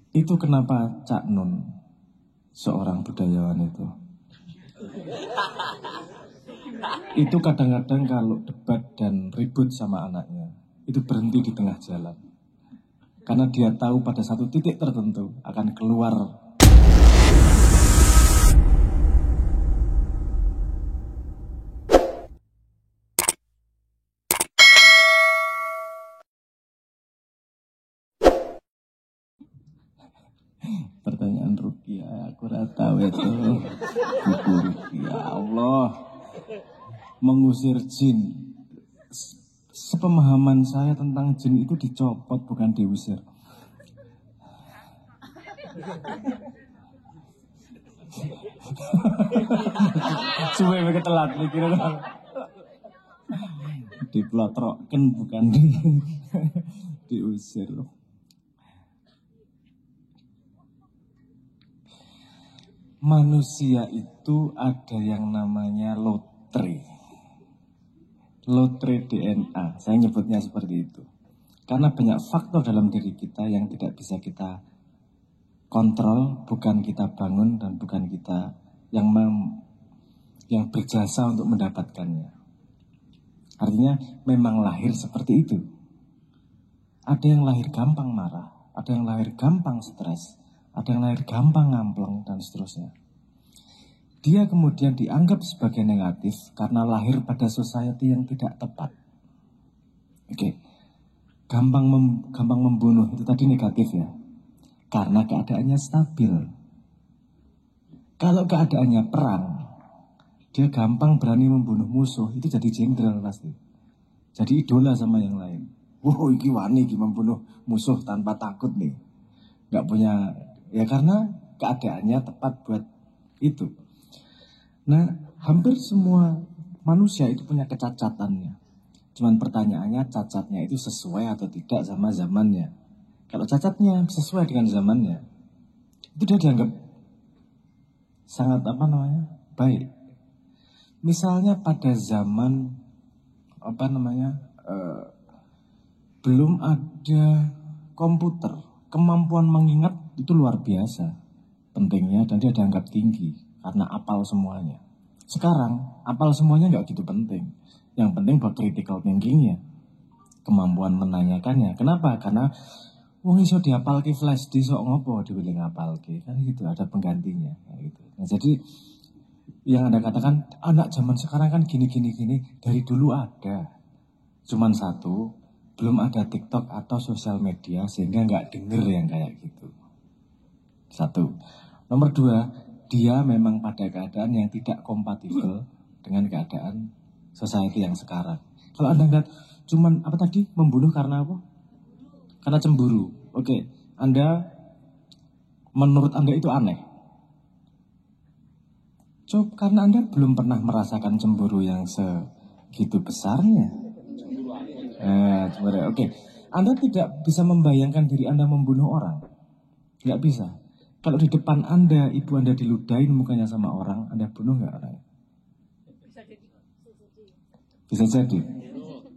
Itu kenapa Cak Nun, seorang budayawan itu kadang-kadang kalau debat dan ribut sama anaknya, itu berhenti di tengah jalan. Karena dia tahu pada satu titik tertentu akan keluar. Pertanyaan Rukia, aku rata itu. Buku Rukia, Allah mengusir jin. Sepemahaman saya tentang jin itu dicopot bukan diusir. Suwe mereka telat mikir diplotroken bukan diusir. Manusia itu ada yang namanya lotre DNA. Saya nyebutnya seperti itu. Karena banyak faktor dalam diri kita yang tidak bisa kita kontrol, bukan kita bangun dan bukan kita yang berjasa untuk mendapatkannya. Artinya memang lahir seperti itu. Ada yang lahir gampang marah, ada yang lahir gampang stres, ada yang lahir gampang ngampleng dan seterusnya. Dia kemudian dianggap sebagai negatif karena lahir pada society yang tidak tepat. Oke. Gampang membunuh itu tadi negatif ya. Karena keadaannya stabil. Kalau keadaannya perang, dia gampang berani membunuh musuh, itu jadi jenderal pasti. Jadi idola sama yang lain. Wow, iki wani iki membunuh musuh tanpa takut nih. Gak punya, ya karena keadaannya tepat buat itu. Nah, hampir semua manusia itu punya kecacatannya. Cuman pertanyaannya cacatnya itu sesuai atau tidak sama zamannya. Kalau cacatnya sesuai dengan zamannya, itu dia dianggap sangat baik. Misalnya pada zaman belum ada komputer, kemampuan mengingat itu luar biasa pentingnya dan dia dianggap tinggi karena apal semuanya. Sekarang apal semuanya nggak gitu penting. Yang penting buat critical thinkingnya, kemampuan menanyakannya. Kenapa? Karena wong iso diapalke flash disk sok ngopo dipilih ngapalke kan gitu, ada penggantinya gitu. Nah, jadi yang Anda katakan anak zaman sekarang kan gini dari dulu ada. Cuman satu, belum ada TikTok atau sosial media sehingga nggak denger yang kayak gitu. Satu. Nomor dua, dia memang pada keadaan yang tidak kompatibel dengan keadaan society yang sekarang. Kalau Anda lihat cuman membunuh karena apa? Karena cemburu. Oke, menurut Anda itu aneh. Coba karena Anda belum pernah merasakan cemburu yang segitu besarnya. Oke. Anda tidak bisa membayangkan diri Anda membunuh orang. Nggak bisa. Kalau di depan Anda, ibu Anda diludahin mukanya sama orang, Anda bunuh nggak orang? Bisa jadi.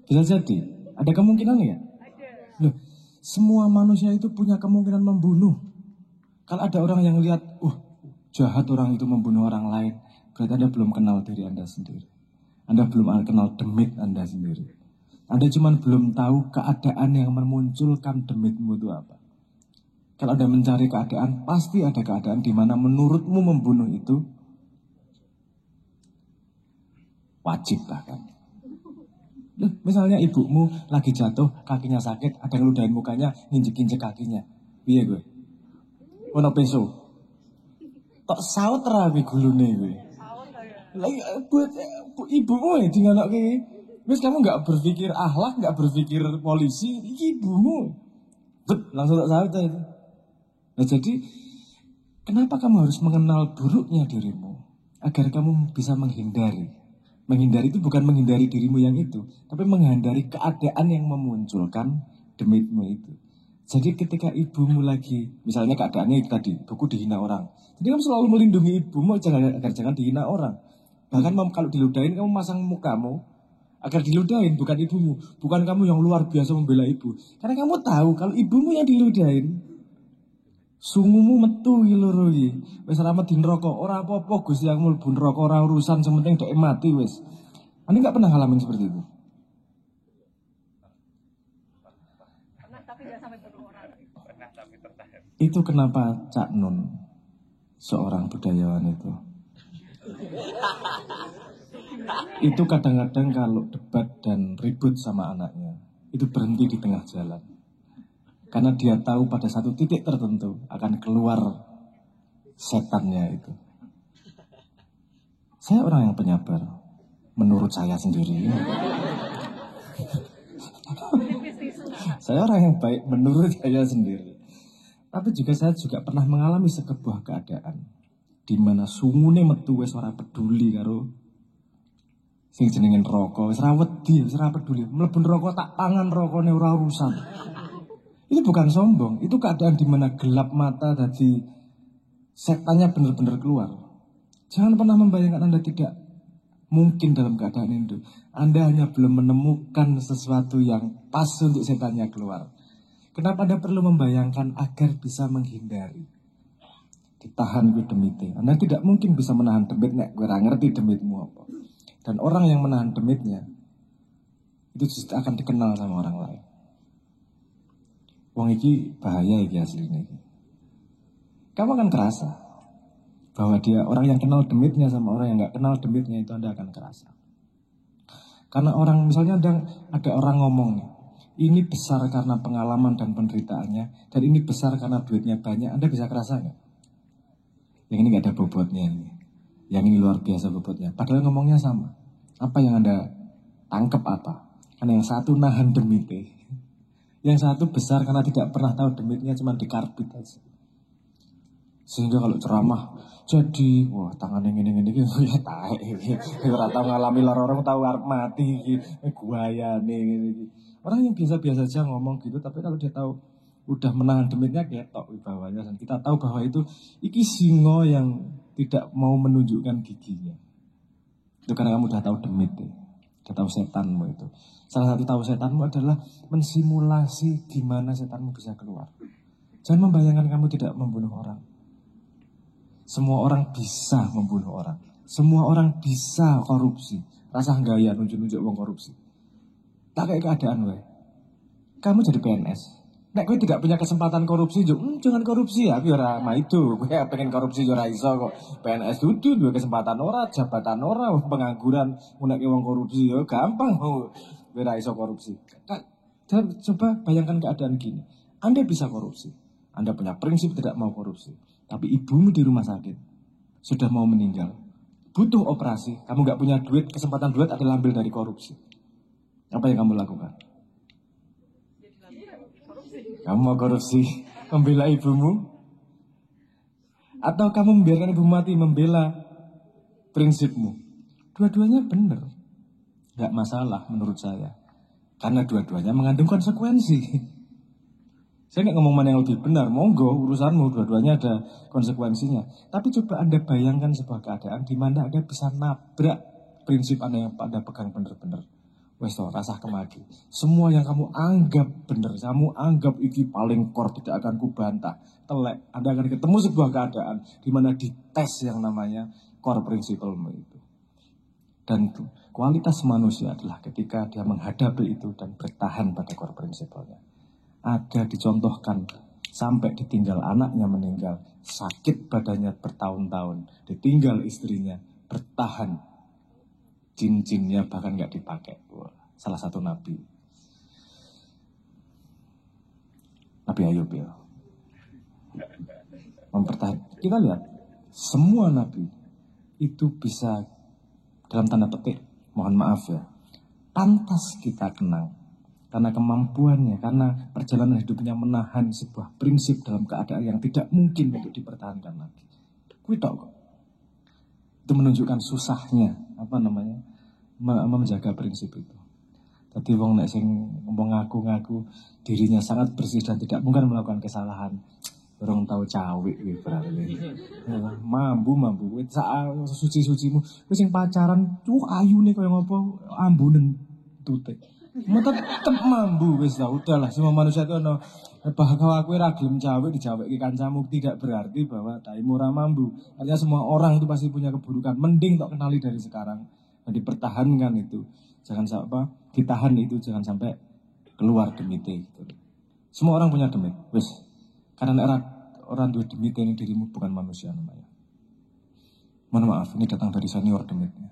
Bisa jadi. Ada kemungkinan ya? Loh, semua manusia itu punya kemungkinan membunuh. Kalau ada orang yang lihat, jahat orang itu membunuh orang lain, berarti Anda belum kenal diri Anda sendiri. Anda belum kenal demit Anda sendiri. Anda cuma belum tahu keadaan yang memunculkan demitmu itu apa. Kalau Anda mencari keadaan, pasti ada keadaan di mana menurutmu membunuh itu wajib bahkan. Misalnya ibumu lagi jatuh, kakinya sakit, ada yang ludahin mukanya, nginjek-injek kakinya. Iya gue. Ono peso. Tok saut rapi gulune gue. Lagi buat ibumu ya tinggal wis kamu nggak berpikir akhlak, nggak berpikir polisi, ibumu. Langsung tak saut itu. Nah jadi, kenapa kamu harus mengenal buruknya dirimu? Agar kamu bisa menghindari. Menghindari itu bukan menghindari dirimu yang itu, tapi menghindari keadaan yang memunculkan demitmu itu. Jadi ketika ibumu lagi, misalnya keadaannya itu tadi, buku dihina orang. Jadi kamu selalu melindungi ibumu agar jangan dihina orang. Bahkan kalau diludahin kamu masang mukamu agar diludahin, bukan ibumu. Bukan kamu yang luar biasa membela ibu. Karena kamu tahu kalau ibumu yang diludahin, Sungumu metu iki loro iki. Wis ora mati neraka, ora apa-apa Gusti yang mlebu neraka ora urusan, sementing dhek mati wis. Anda enggak pernah ngalamin seperti itu? Pernah tapi enggak sampai bunuh orang. Pernah tapi tertahan. Itu kenapa Cak Nun seorang budayawan itu kadang-kadang kalau debat dan ribut sama anaknya itu berhenti di tengah jalan. Karena dia tahu pada satu titik tertentu akan keluar setannya itu. Saya orang yang penyabar, menurut saya sendiri. Saya orang yang baik menurut saya sendiri. Tapi juga saya juga pernah mengalami sebuah keadaan di mana sungune metu wis ora peduli karo sing jenenge rokok, wis ra wedi, wis ra peduli. Mlebu rokok tak pangan rokokne ora urusan. Itu bukan sombong, itu keadaan di mana gelap mata jadi setannya benar-benar keluar. Jangan pernah membayangkan Anda tidak mungkin dalam keadaan itu. Anda hanya belum menemukan sesuatu yang pas untuk setannya keluar. Kenapa Anda perlu membayangkan agar bisa menghindari? Ditahan gue demite. Anda tidak mungkin bisa menahan demit, nek gue ngerti demitmu apa. Dan orang yang menahan demitnya itu justru akan dikenal sama orang lain. Wong iki bahaya iki aslinya. Kamu akan kerasa bahwa dia orang yang kenal demitnya sama orang yang nggak kenal demitnya itu Anda akan kerasa. Karena orang misalnya ada orang ngomong nih, ini besar karena pengalaman dan penderitaannya, dan ini besar karena duitnya banyak. Anda bisa kerasa nggak? Yang ini nggak ada bobotnya ini. Yang ini luar biasa bobotnya. Padahal ngomongnya sama. Apa yang Anda tangkap apa? Karena yang satu nahan demite. Yang satu besar karena tidak pernah tahu demitnya, cuma dikarbit aja. Sehingga kalau ceramah jadi, wah tangan yang ini ya tae. Ora tau ngalami lara orang tahu arep mati iki. Guayane ngene. Orang yang biasa-biasa aja ngomong gitu, tapi kalau dia tahu udah menahan demitnya ketok wibawanya, dan kita tahu bahwa itu iki singo yang tidak mau menunjukkan giginya. Itu karena kamu udah tahu demit, udah tahu setanmu itu. Salah satu tahu setanmu adalah mensimulasi gimana setanmu bisa keluar. Jangan membayangkan kamu tidak membunuh orang. Semua orang bisa membunuh orang. Semua orang bisa korupsi. Rasa gaya nunjuk-nunjuk wong korupsi. Tak kayak keadaan we. Kamu jadi PNS. Nek kowe tidak punya kesempatan korupsi, jangan korupsi ya. Ora mah itu, kowe pengen korupsi ora iso kok. PNS dudu duwe kesempatan ora, jabatan ora, pengangguran, nek wong korupsi yo gampang ora iso korupsi. Coba bayangkan keadaan gini. Anda bisa korupsi. Anda punya prinsip tidak mau korupsi. Tapi ibumu di rumah sakit sudah mau meninggal. Butuh operasi, kamu gak punya duit, kesempatan duit adalah ambil dari korupsi. Apa yang kamu lakukan? Kamu mau korupsi, membela ibumu? Atau kamu membiarkan ibu mati, membela prinsipmu? Dua-duanya benar. Gak masalah menurut saya. Karena dua-duanya mengandung konsekuensi. Saya gak ngomong mana yang lebih benar. Monggo, urusanmu, dua-duanya ada konsekuensinya. Tapi coba Anda bayangkan sebuah keadaan di mana Anda bisa nabrak prinsip Anda yang Anda pegang benar-benar. Wes toh, rasa kemaki. Semua yang kamu anggap benar, kamu anggap iki paling core, tidak akan kubantah. Telek, Anda akan ketemu sebuah keadaan di mana dites yang namanya core principle-mu itu. Dan kualitas manusia adalah ketika dia menghadapi itu dan bertahan pada core principle-nya. Ada dicontohkan sampai ditinggal anaknya meninggal, sakit badannya bertahun-tahun, ditinggal istrinya, bertahan. Cincinnya bahkan gak dipakai. Wah, salah satu nabi. Nabi Ayub ya. Mempertahankan. Kita lihat, semua nabi itu bisa dalam tanda petik, mohon maaf ya, pantas kita kenang. Karena kemampuannya, karena perjalanan hidupnya menahan sebuah prinsip dalam keadaan yang tidak mungkin untuk dipertahankan lagi. Kita kok. Itu menunjukkan susahnya menjaga prinsip itu. Tadi wong nek sing ngaku-ngaku dirinya sangat bersih dan tidak mungkin melakukan kesalahan. Orang tahu cawe kuwi berarti. Mambu kuwi sak suci-sucimu. Wis sing pacaran ayune koyo ngopo ambunen tutik. Mau tetep mambu wis lah, udahlah semua manusia itu ono bahwa aku ora gelem cawek dijaweki kancamu tidak berarti bahwa taimu ora mambu. Artinya semua orang itu pasti punya keburukan. Mending tok kenali dari sekarang. Jadi pertahankan itu. Jangan sampai ditahan itu, jangan sampai keluar demite gitu. Semua orang punya demit, wis. Karena orang dua demit ini dirimu bukan manusia namanya. Mohon maaf, ini datang dari senior demitnya.